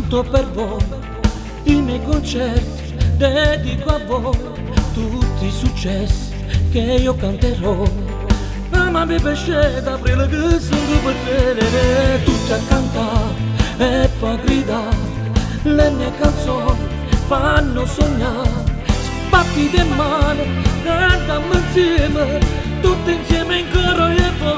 tutto per voi, i miei concerti dedico a voi, tutti i successi che io canterò. Ma mi piace da aprile che sono per te, tutti a cantare e poi gridare, le mie canzoni fanno sognare, sbatti le mani, cantiamo insieme, tutti insieme in coro e poi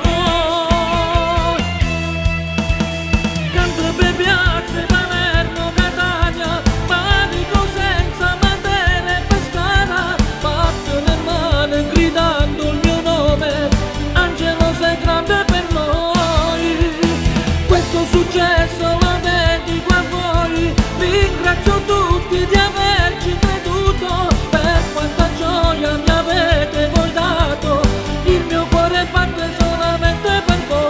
canto per piazze, Palermo, Catania, Bari, Cosenza, Matera e Pescara, batto le mani gridando il mio nome, Angelo sei grande per noi, questo successo lo dedico a voi, ringrazio tutti di averci creduto, per quanta gioia mi avete voi dato, il mio cuore batte solamente per voi.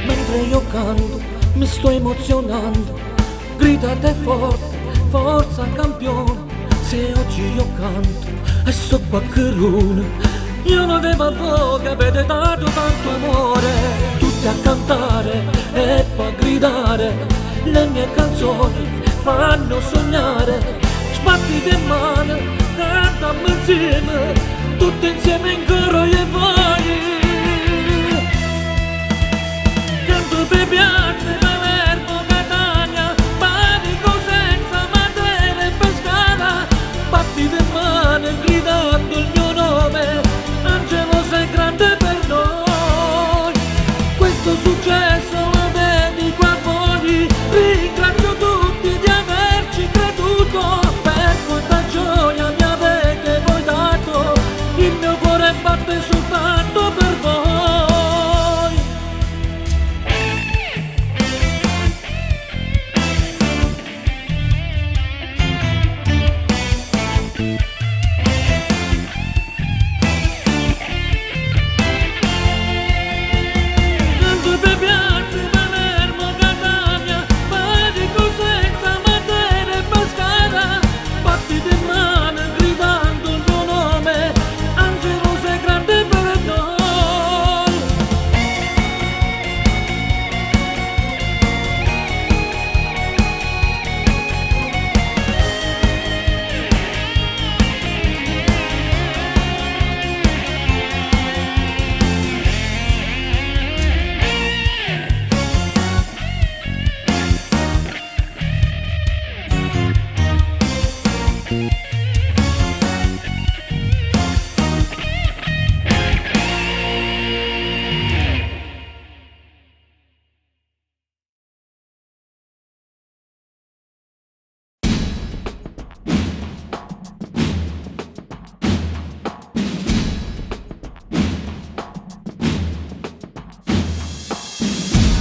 Mentre io canto mi sto emozionando, gridate forte, forza campione, se oggi io canto e so qualcuno, io non devo voi che avete dato tanto amore, tutti a cantare e poi gridare, le mie canzoni fanno sognare, sbatti le mani, cantiamo insieme, tutti insieme in coro e voi. Canto per piazze, Palermo, Catania, Bari, Cosenza, Matera e Pescara, batti le mani gridando il mio nome, Angelo sei grande per noi, questo successo lo dedico a voi, ringrazio tutti di averci creduto, per quanta gioia mi avete voi dato, il mio cuore batte soltanto per voi. Canto per piazze, Palermo, Catania, Bari, Cosenza, Matera e Pescara, batti le mani gridando il mio nome, Angelo sei grande per noi.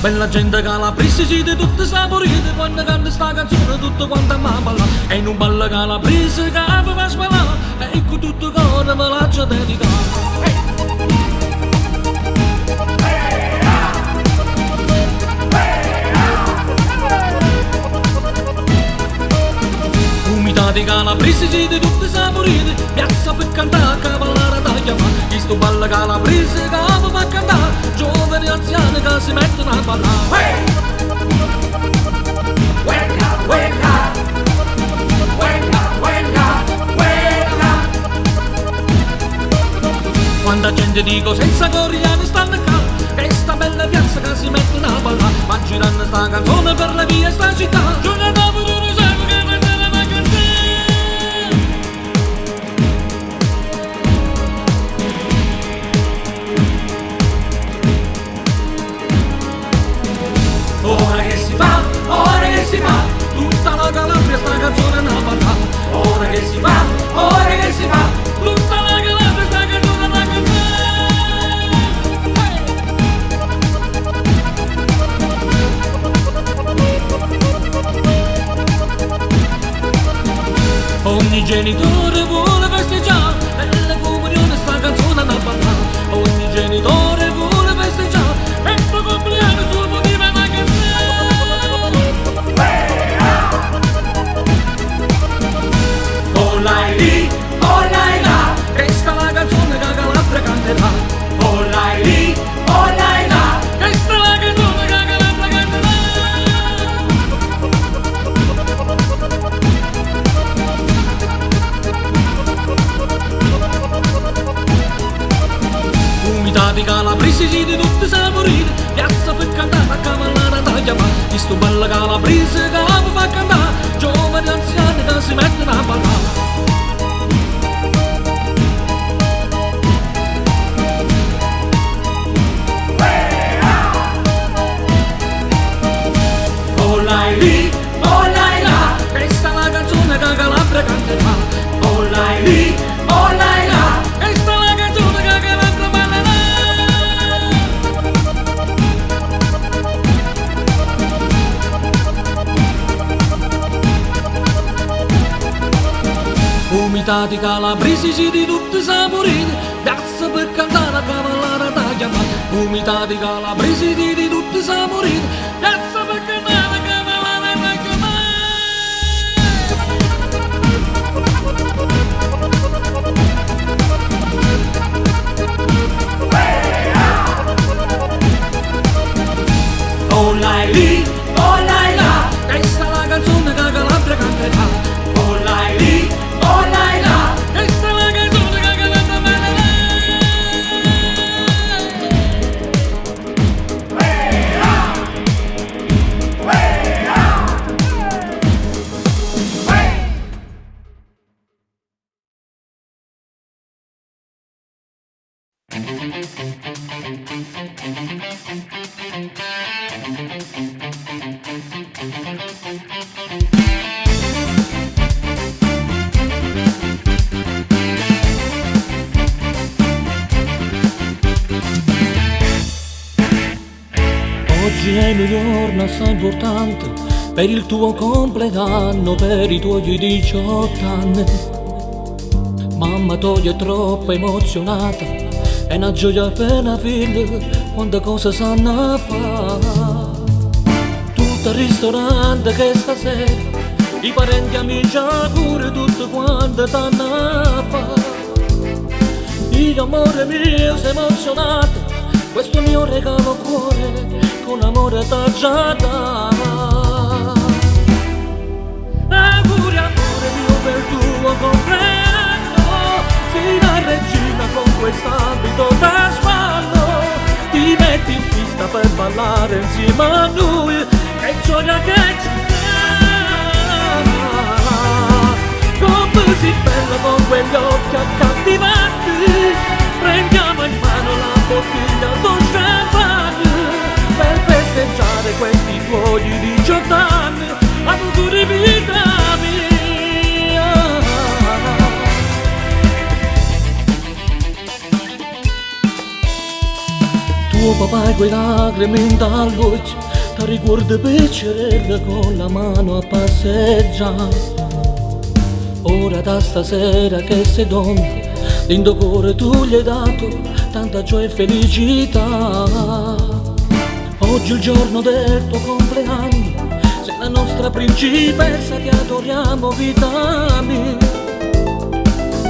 Bella gente calabrese, siete tutte saporite, quando canta sta canzone tutto quanto mi balla, e in un ballo calabrese che vi fa spalare, e con tutto cuore me la c'è dedicare. Umidità di calabrese, siete tutte saporite, piazza per cantare, cavallare da chiamare, questo ballo calabrese che vi fa cantare, giovani e anziani che si mettono a ballare. Quanta gente dico senza coreani stanno qua, e sta bella piazza che si mettono a ballare, ma girando sta canzone per le vie sta città, giorno dopo non sai che vedere la canzone. Ora che si fa, tutta la Calabria sta canzone na balla. Ora che si fa, tutta la Calabria sta canzone na cantare. Ogni genitore vuole festeggiare, e la comunione sta canzone na balla. Ogni genitore vuole festeggiare, e il tuo compleanno sul motivo è una canzone. Chi sto bella calabrese che la fa cantare, giovani anziani che si mettono a ballare. Oh lai lì, oh lai là, questa è la canzone che Calabria canterà. Oh lai lì, oh lai là, questa è la canzone che Calabria ballerà. Umità di calabresi di tutti i sapori, piazza per cantare a cavallare da chiamare. Umità di calabresi di tutti i sapori, piazza per cantare a cavallare da chiamare. Oh lai lì, oh lai là, questa è la canzone che Calabria canterà. Oh lai lì, oh lai là, questa è la canzone che Calabria ballerà. Oggi è un giorno assai importante per il tuo compleanno, per i tuoi 18 anni. Mamma tua è troppo emozionata, è una gioia per una figlia, quante cose sanno fare. Tutto al ristorante che stasera, i parenti amici pure tutto quanto stanno a fare. Io amore mio sei emozionato, questo mio regalo cuore con amore t'ha già dato. Auguri amore mio per il tuo compleanno, sei la regina con quest'abito da sballo, ti metti in pista per ballare insieme a noi, che gioia che ci dà. Così bella con quegli occhi accattivanti, prendiamo in mano la bottiglia d'o champagne per festeggiare questi tuoi 18 anni. Auguri vita mia. Tuo papà e quei lacrime in dal voce ti ricorda piacerella con la mano a passeggiare. Ora da stasera che sei donna, dentro cuore tu gli hai dato tanta gioia e felicità. Oggi è il giorno del tuo compleanno, sei la nostra principessa, ti adoriamo vita mia.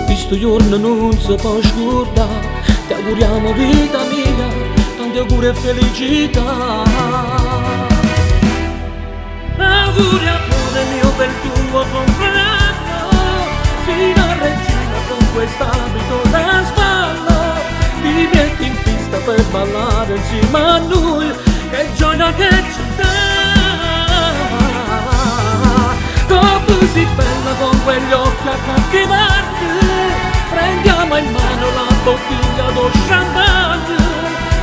Questo giorno non si può scordare, ti auguriamo vita mia, tanti auguri e felicità. Auguri amore mio per il tuo compleanno, sei la regina con quest'abito da sballo, ti metti in pista per ballare insieme a noi, che gioia che ci dà. Così bella con quegli occhi accattivanti, prendiamo in mano la bottiglia d'o champagne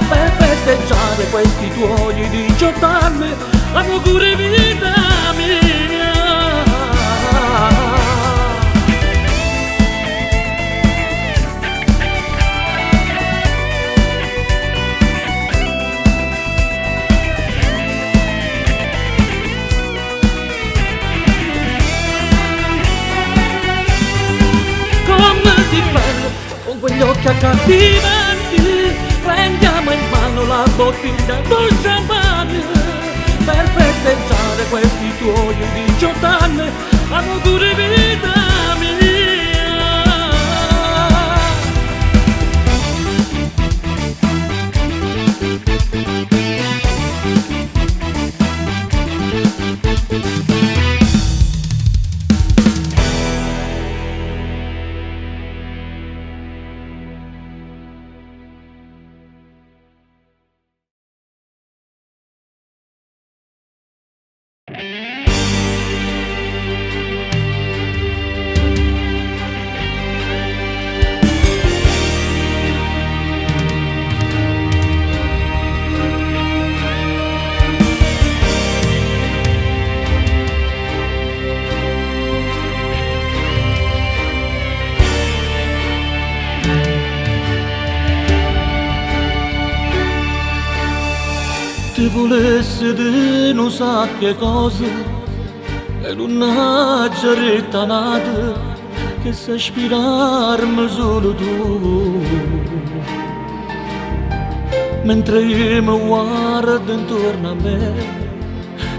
per festeggiare questi tuoi 18 anni. Auguri vita mia. Con quegli occhi accattivanti, prendiamo in mano la bottiglia d'o champagne per festeggiare questi tuoi 18 anni. Auguri vita volesse di non sa che cosa, e l'unaggia rittanata che sa ispirarmi solo tu. Mentre io mi guardo intorno a me,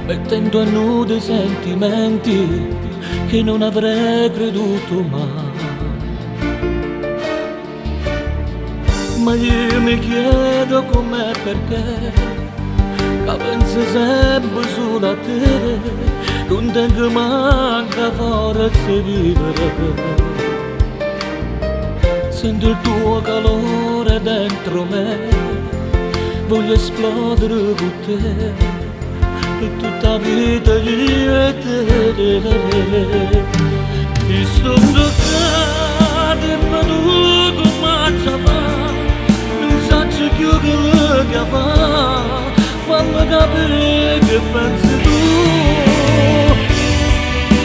mettendo a nudo i sentimenti che non avrei creduto mai. Ma io mi chiedo com'è perché, che penso sempre solo a te, non tengo manca forza di vivere. Sento il tuo calore dentro me, voglio esplodere con te, per tutta la vita io e te. E sto toccando ma tu come ci fa, non so più che fa, fammi capire che pensi tu.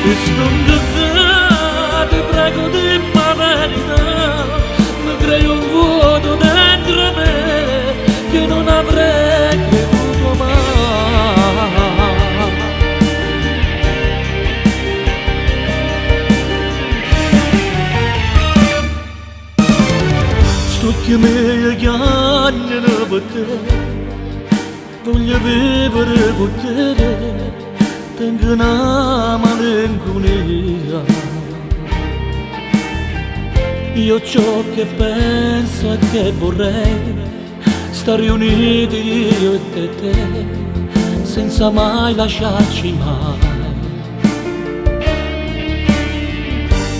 E sto toccando, ti prego di la verità, mi crei un vuoto dentro me che non avrei creduto mai. Sto che mi chiamano per te, voglio vivere con te, tengo una malinconia. Io ciò che penso e che vorrei, stare uniti io e te, senza mai lasciarci mai.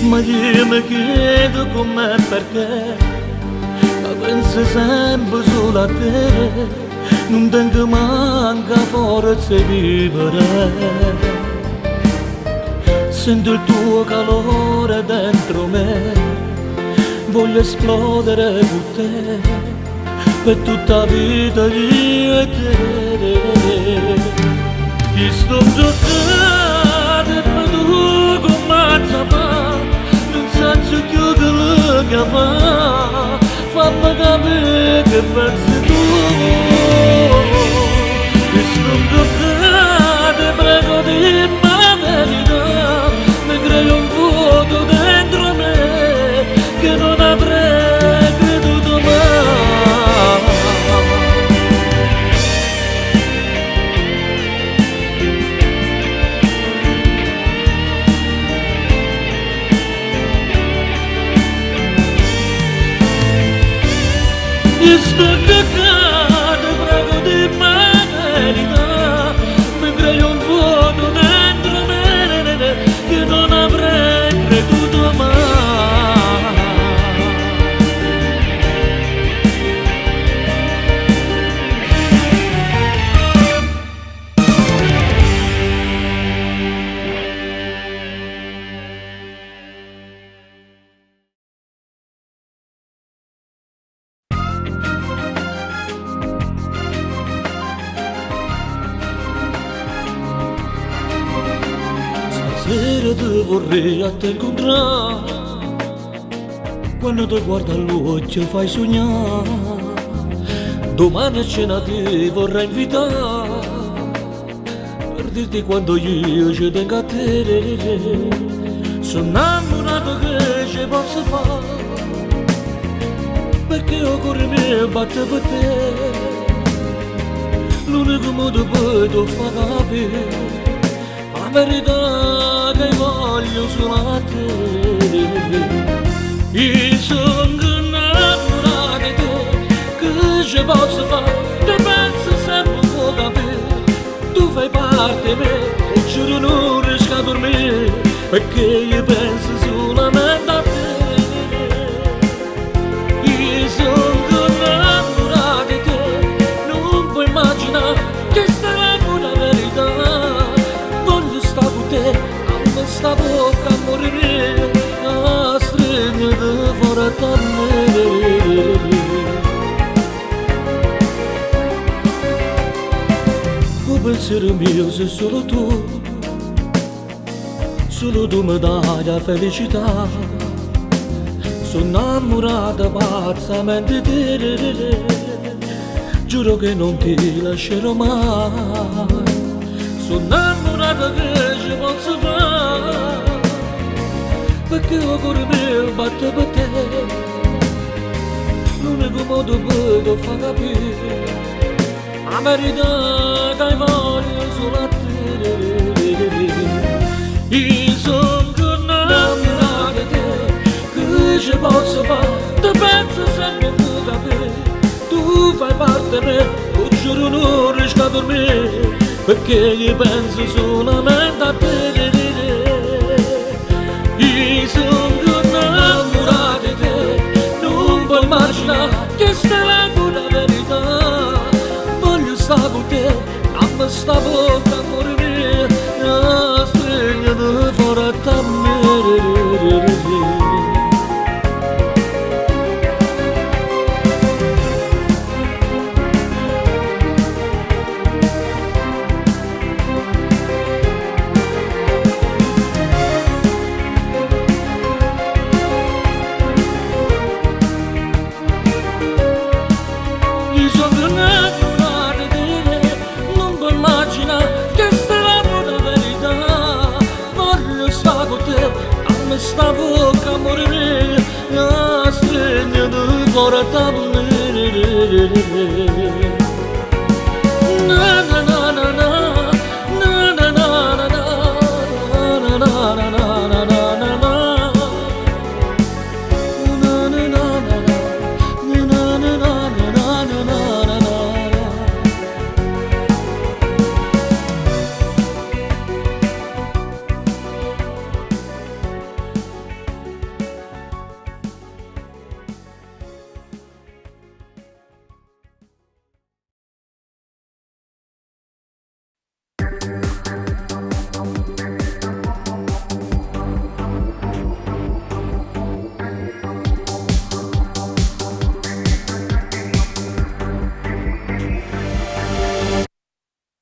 Ma io mi chiedo com'è perché, ma penso sempre solo a te, non tengo manca forza di vivere. Sento il tuo calore dentro me, voglio esplodere con te, per tutta la vita io e te. Io sto giocando ma tu come ci fa, non so più che fa, fammi capire che pensi tu. Io sto giocando, prego di la verità, mi crei un vuoto dentro me che non avrei creduto mai. Io sto cagando, prego di la verità, mi crei un vuoto dentro me che non avrei creduto mai. Stasera ti vorrei a te incontrare, quando ti guardo all'occhio fai sognare. Domani a cena ti vorrei invitare, per dirti quando io ci tengo a te. Sono innamorato che ci posso fare, perché il cuore mio batte per te. L'unico modo per ti far capire la verità che voglio solo a te. Io sono innamorato di te, che ci posso fare? Ti penso sempre un po' capire, tu fai parte di me, e giuro non riesco a dormire, perché io penso solamente a te. Io sono innamorato di te, non puoi immaginare che sarà una verità. Voglio stare con te, a me sta bocca a morire, a stringere fuori da me. Il pensiero mio sei solo tu mi dai la felicità. Sono innamorata pazzamente di te, giuro che non ti lascerò mai. Sono innamorata che ci posso fare, perché il cuore mio batte per te. L'unico modo per far capire la verità che voglio solo a te. Io sono innamorato di te, che ci posso fare? Ti penso sempre più da te. Tu fai parte di me, lo giuro non riesco a dormire, perché io penso solamente a te. Io sono innamorato di te, non puoi immaginare che sta la pura verità. Voglio stare con te, dammi sta bocca, amore mio, stringi fuori da me. Sta bocca, amore mio, stringi fuori da me. Na na na na na, na na na na na, na na na na na na na.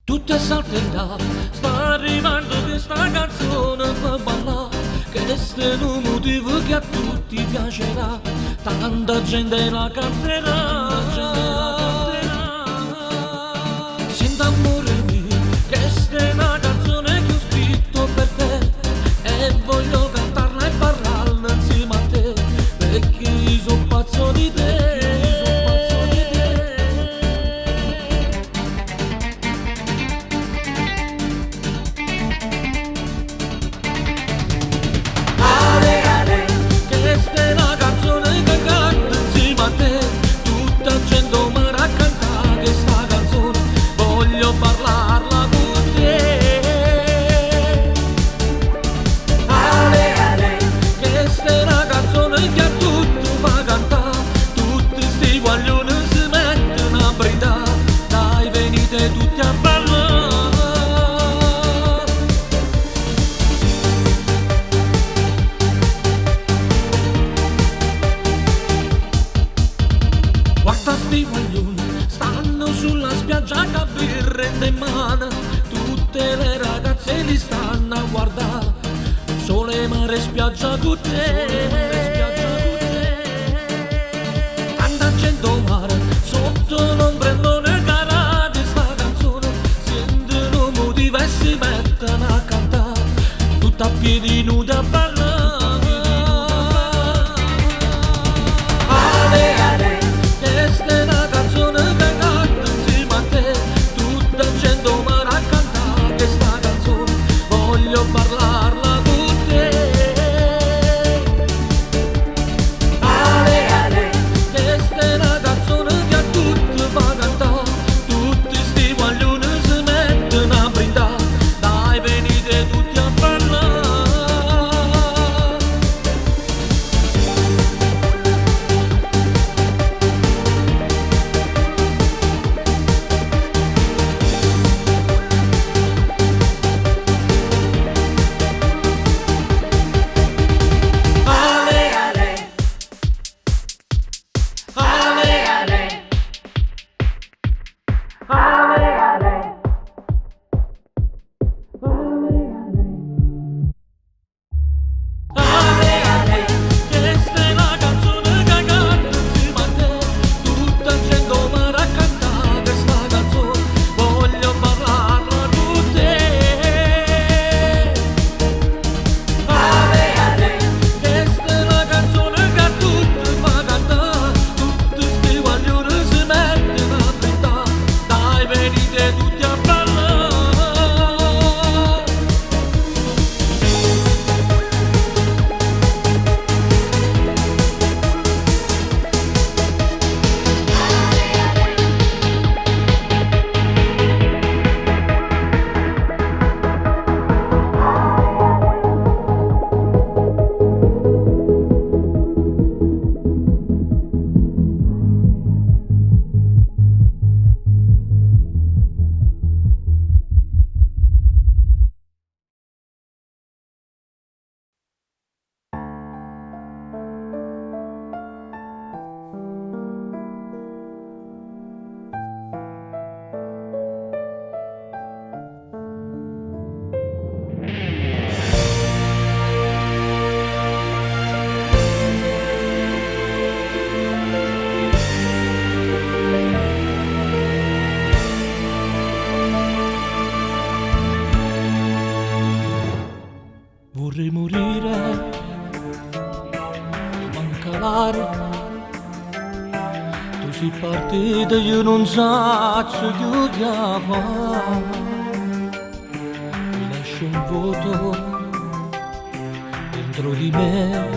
Tutte salterà, sta arrivando questa canzone per ballare, che questo è un motivo che a tutti piacerà, tanta gente la canterà, senta amore mio, questa è una canzone che ho scritto per te, e voglio cantarla e parlarla insieme a te, perché io sono pazzo di te. Stanno sulla spiaggia che birretta in mano, tutte le ragazze li stanno a guardare, sole, mare, spiaggia con te. Tanta gente al mare, sotto l'ombrellone carate sta canzone, sentono motivo e si mettono a cantare, tutta a piedi nudi a ballare. Parlarla con te. Ale, ale, questa è una canzone che a tutti fa cantare, tutti sti guaglioni si mettono a brindare, dai venite tutti a parlare. vorrei morire, manca l'aria, tu sei partita, io non so che chiama, mi lascio un vuoto dentro di me,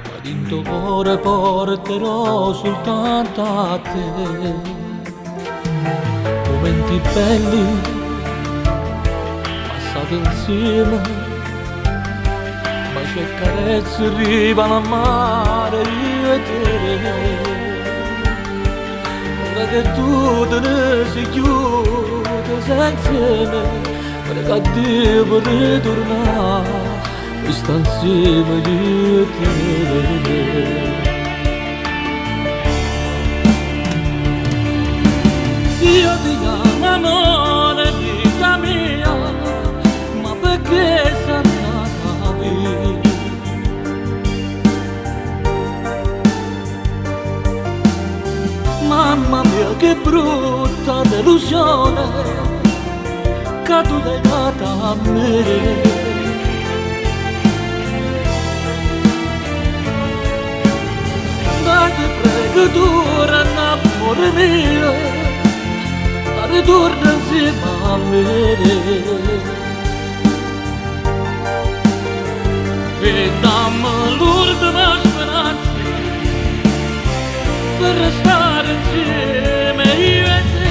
ma dentro cuore porterò soltanto a te, momenti belli insieme, baci e carezze arrivano a mare io e te. Ora che tu te ne sei chiuso sei insieme, prega a Dio per ritornare e sta insieme io e te. Io ti amo amore, vita mia, perché sei andata via? Mamma mia che brutta delusione che tu l'hai data a me. Dai ti prego torna amore mio, ritorna insieme a me. E dammi l'ultima speranza per restare insieme io e te.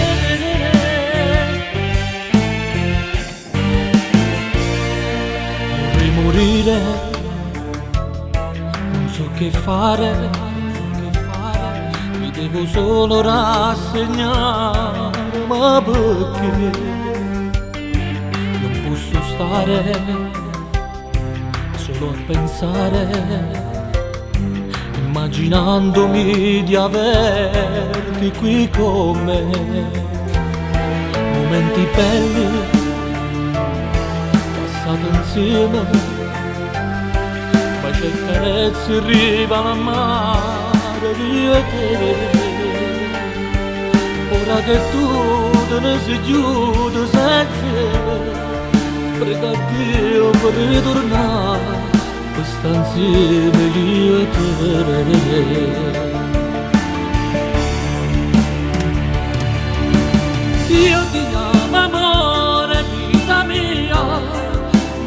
Vorrei morire, non so che fare, mi devo solo rassegnare, ma perché non posso stare solo a pensare, immaginandomi di averti qui con me. Momenti belli passati insieme, baci e carezze arrivano a mare io e te. Ora che tu te ne sei chiuso sei insieme, prega a Dio per ritornare e sta insieme io e te. Io ti amo amore, vita mia,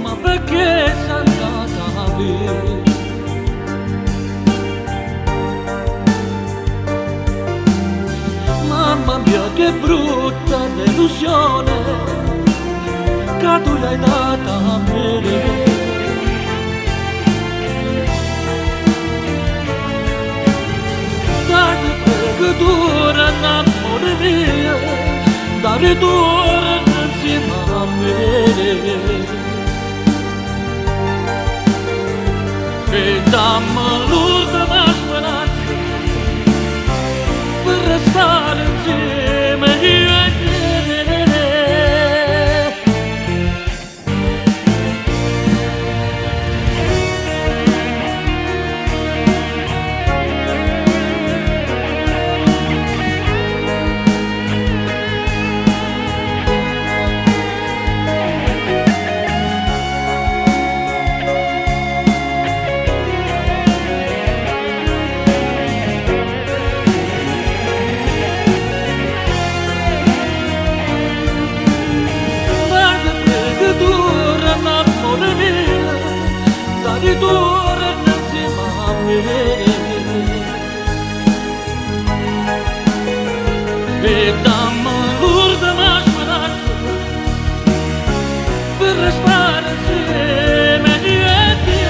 ma perché sei andata via? Mamma mia che brutta delusione che tu l'hai data a me. Dai ti prego torna amore mio, dai ritorna insieme a me. E dammi l'ultima speranza per restare insieme io e te. Ritorna insieme a me e dammi l'ultima speranza per restare insieme io e te.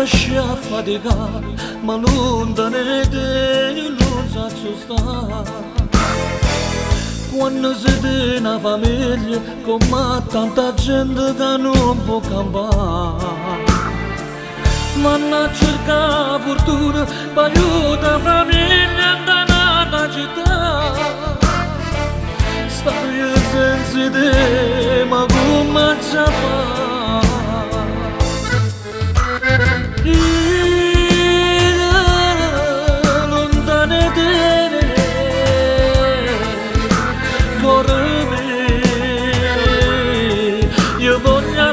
Lascia faticare, ma lontano da te io non so stare. Quando si tiene una famiglia, come tanta gente che non può campare. Manna cerca fortuna, aiuta famiglia da nata città. Stare senza te, ma come ci fa? Lontane te, corre me, io voglio a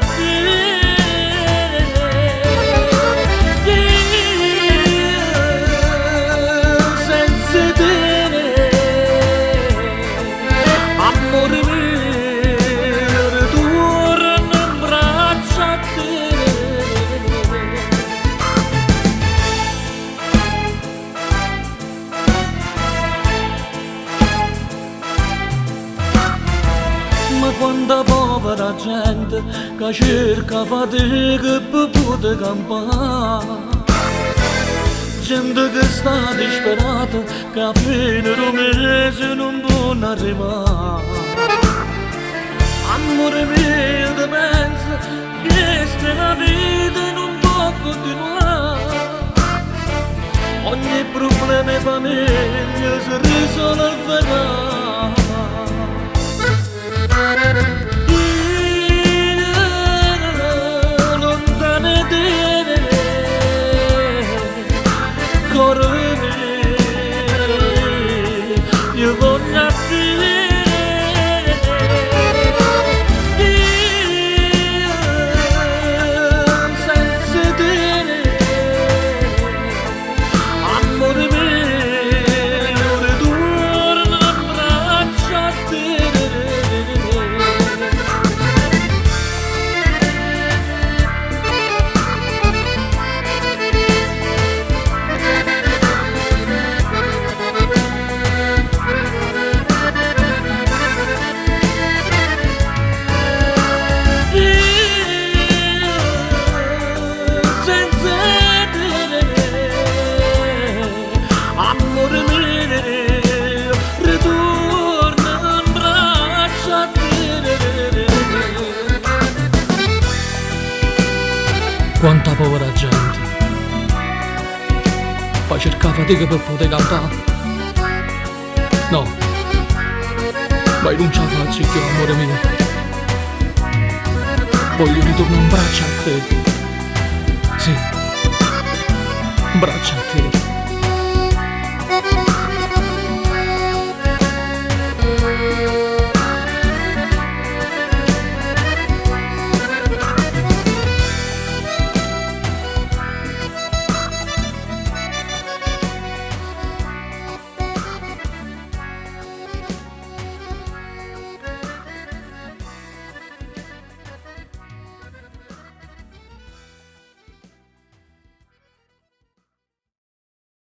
quanta povera gente che cerca fatica per poter campare, gente che sta disperata che a fine del mese non può arrivare. Amore mio ti pensa che questa vita non può continuare, ogni problema in famiglia si risolverà. Lontane te, corre me, io voglio a senza te, amore mio, ritorno a braccia a te. Quanta povera gente poi cerca fatica per poter cantare. No, ma non ce la faccio più, amore mio. Voglio ritornare in braccio a te. Sì, in braccio a te.